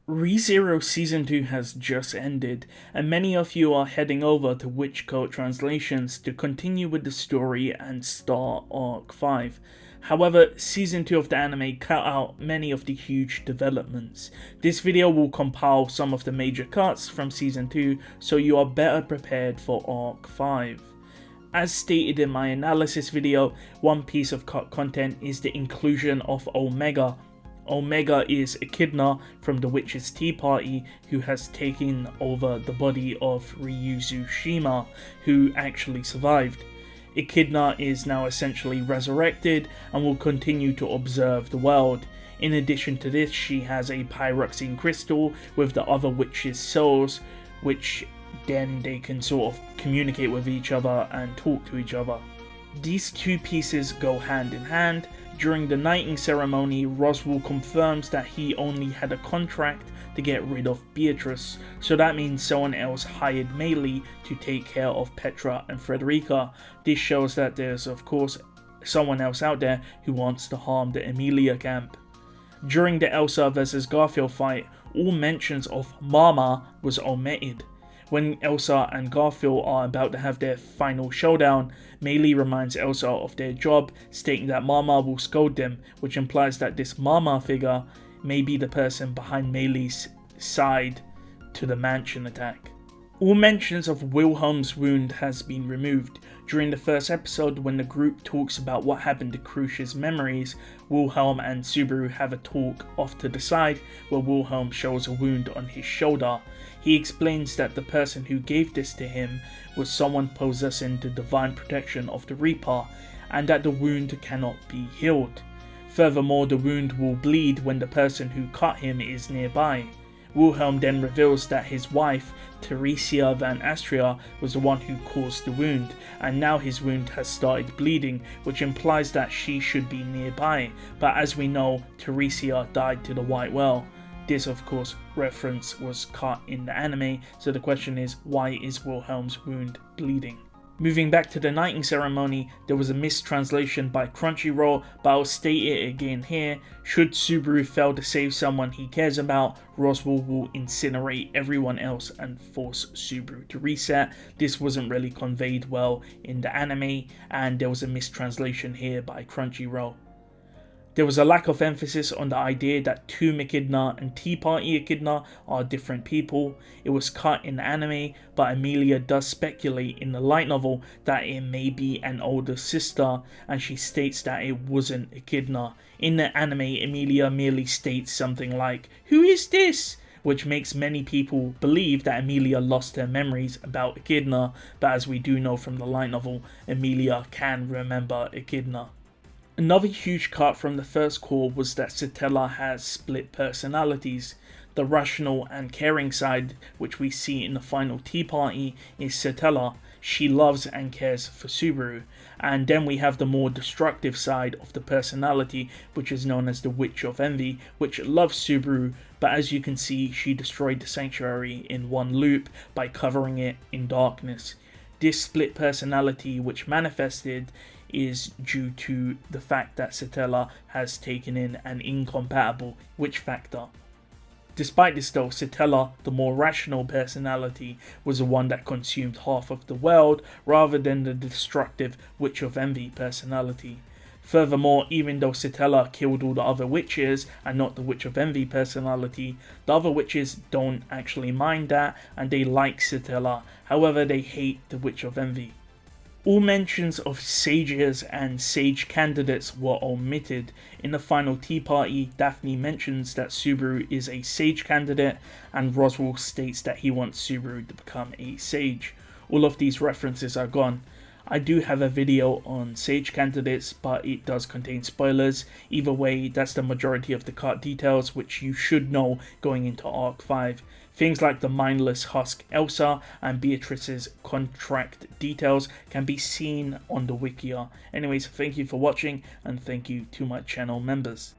ReZero Season 2 has just ended, and many of you are heading over to Witch Cult Translations to continue with the story and start Arc 5. However, Season 2 of the anime cut out many of the huge developments. This video will compile some of the major cuts from Season 2, so you are better prepared for Arc 5. As stated in my analysis video, one piece of cut content is the inclusion of Omega. Omega is Echidna from the Witch's Tea Party who has taken over the body of Ryuzu Shima, who actually survived. Echidna is now essentially resurrected and will continue to observe the world. In addition to this, she has a pyroxene crystal with the other witches' souls, which then they can sort of communicate with each other and talk to each other. These two pieces go hand in hand. During the knighting ceremony, Roswell confirms that he only had a contract to get rid of Beatrice, so that means someone else hired Maylee to take care of Petra and Frederica. This shows that there's of course someone else out there who wants to harm the Emilia camp. During the Elsa vs Garfiel fight, all mentions of Mama was omitted. When Elsa and Garfiel are about to have their final showdown, Maylee reminds Elsa of their job, stating that Mama will scold them, which implies that this Mama figure may be the person behind Maylee's side to the mansion attack. All mentions of Wilhelm's wound has been removed. During the first episode, when the group talks about what happened to Crucia's memories, Wilhelm and Subaru have a talk off to the side where Wilhelm shows a wound on his shoulder. He explains that the person who gave this to him was someone possessing the divine protection of the Reaper, and that the wound cannot be healed. Furthermore, the wound will bleed when the person who cut him is nearby. Wilhelm then reveals that his wife, Theresia van Astria, was the one who caused the wound, and now his wound has started bleeding, which implies that she should be nearby, but as we know, Theresia died to the White Well. This of course reference was cut in the anime, so the question is, why is Wilhelm's wound bleeding? Moving back to the knighting ceremony, there was a mistranslation by Crunchyroll, but I'll state it again here. Should Subaru fail to save someone he cares about, Roswell will incinerate everyone else and force Subaru to reset. This wasn't really conveyed well in the anime, and there was a mistranslation here by Crunchyroll. There was a lack of emphasis on the idea that Tomb Echidna and Tea Party Echidna are different people. It was cut in the anime, but Emilia does speculate in the light novel that it may be an older sister, and she states that it wasn't Echidna. In the anime, Emilia merely states something like, "Who is this?" which makes many people believe that Emilia lost her memories about Echidna, but as we do know from the light novel, Emilia can remember Echidna. Another huge cut from the first core was that Satella has split personalities. The rational and caring side, which we see in the final tea party, is Satella. She loves and cares for Subaru. And then we have the more destructive side of the personality, which is known as the Witch of Envy, which loves Subaru, but as you can see, she destroyed the sanctuary in one loop by covering it in darkness. This split personality, which manifested, is due to the fact that Satella has taken in an incompatible witch factor. Despite this though, Satella, the more rational personality, was the one that consumed half of the world rather than the destructive Witch of Envy personality. Furthermore, even though Satella killed all the other witches and not the Witch of Envy personality, the other witches don't actually mind that and they like Satella, however they hate the Witch of Envy. All mentions of sages and sage candidates were omitted. In the final tea party, Daphne mentions that Subaru is a sage candidate, and Roswell states that he wants Subaru to become a sage. All of these references are gone. I do have a video on sage candidates, but it does contain spoilers. Either way, that's the majority of the cut details, which you should know going into Arc 5. Things like the mindless husk Elsa and Beatrice's contract details can be seen on the Wikia. Anyways, thank you for watching and thank you to my channel members.